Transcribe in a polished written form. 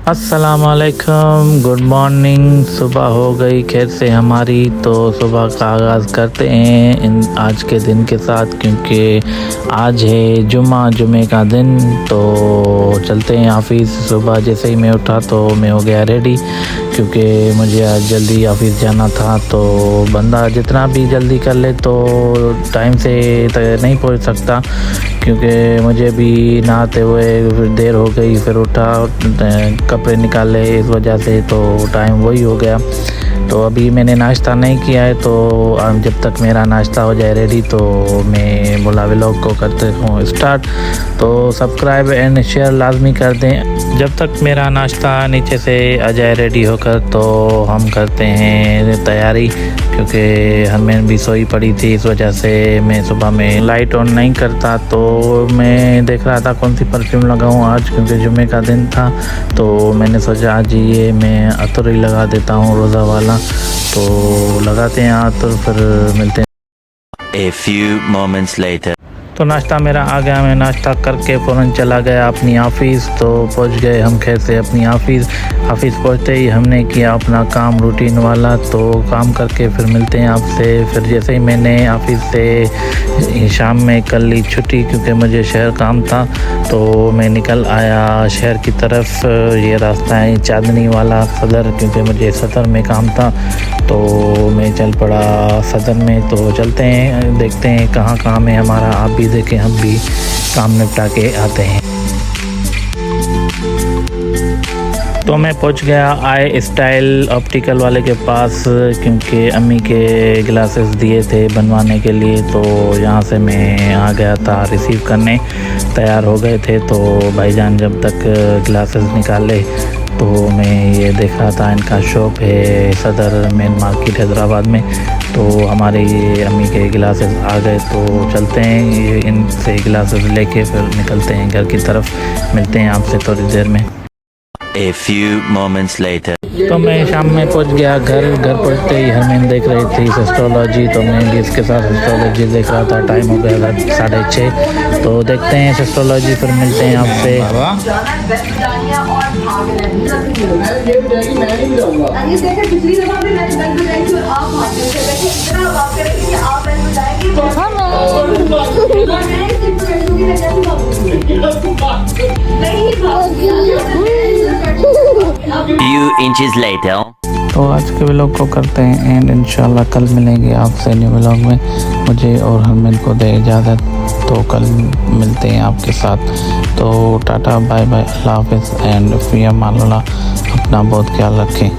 अस्सलामुअलैकुम, good morning. सुबह हो गई खैर से हमारी, तो सुबह का आगाज़ करते हैं आज के दिन के साथ, क्योंकि आज है जुमे का दिन। तो चलते हैं ऑफिस। सुबह जैसे ही मैं उठा तो मैं हो गया रेडी, क्योंकि मुझे आज जल्दी ऑफिस जाना था। तो बंदा जितना भी जल्दी कर ले तो टाइम से नहीं पहुंच सकता, क्योंकि मुझे भी नहाते हुए फिर देर हो गई, फिर उठा कपड़े निकाले, इस वजह से तो टाइम वही हो गया। तो अभी मैंने नाश्ता नहीं किया है, तो जब तक मेरा नाश्ता हो जाए रेडी तो मैं बोला व्लॉग को करते हूँ स्टार्ट। तो सब्सक्राइब एंड शेयर लाजमी कर दें। जब तक मेरा नाश्ता नीचे से आ जाए रेडी होकर, तो हम करते हैं तैयारी, क्योंकि हमें भी सोई पड़ी थी, इस वजह से मैं सुबह में लाइट ऑन नहीं करता। तो मैं देख रहा था कौन सी परफ्यूम लगाऊं आज, क्योंकि जुमे का दिन था। तो मैंने सोचा आज ये मैं अतर ही लगा देता हूँ, रोज़ा वाला। तो लगाते हैं अतर, फिर मिलते हैं। A few moments later. तो नाश्ता मेरा आ गया, मैं नाश्ता करके फ़ौरन चला गया अपनी ऑफ़िस। तो पहुंच गए हम खैर से अपनी ऑफ़िस पहुंचते ही हमने किया अपना काम रूटीन वाला। तो काम करके फिर मिलते हैं आपसे। फिर जैसे ही मैंने ऑफ़िस से शाम में कर ली छुट्टी, क्योंकि मुझे शहर काम था, तो मैं निकल आया शहर की तरफ। ये रास्ता है चांदनी वाला सदर, क्योंकि मुझे सदर में काम था, तो मैं चल पड़ा सदर में। तो चलते हैं, देखते हैं कहाँ काम है हमारा, आप भी देखें, हम भी काम निपटा के आते हैं। तो मैं पहुंच गया आई स्टाइल ऑप्टिकल वाले के पास, क्योंकि अम्मी के ग्लासेस दिए थे बनवाने के लिए। तो यहाँ से मैं आ गया था रिसीव करने, तैयार हो गए थे। तो भाईजान जब तक ग्लासेस निकाले तो मैं ये देख रहा था, इनका शॉप है सदर मेन मार्केट हैदराबाद में। तो हमारे ये अम्मी के गिलासेस आ गए, तो चलते हैं ये इनसे गिलासेस लेके फिर निकलते हैं घर की तरफ। मिलते हैं आपसे थोड़ी देर में। A few moments later. तो मैं शाम में पहुंच गया घर पहुंचते ही हरमीन देख रही थी एस्ट्रोलॉजी, तो मैं भी इसके साथ एस्ट्रोलॉजी देख रहा था। टाइम हो गया था 6:30। तो देखते हैं एस्ट्रोलॉजी, फिर मिलते हैं आपसे। Few inches later. तो आज के व्लॉग को करते हैं एंड इंशाल्लाह कल मिलेंगे आपसे न्यू व्लॉग में। मुझे और हरमिन को दे इजाज़त, तो कल मिलते हैं आपके साथ। तो टाटा बाय बाय, अल्लाह हाफ़िज़ एंड फ़ी अमान अल्लाह। अपना बहुत ख्याल रखें।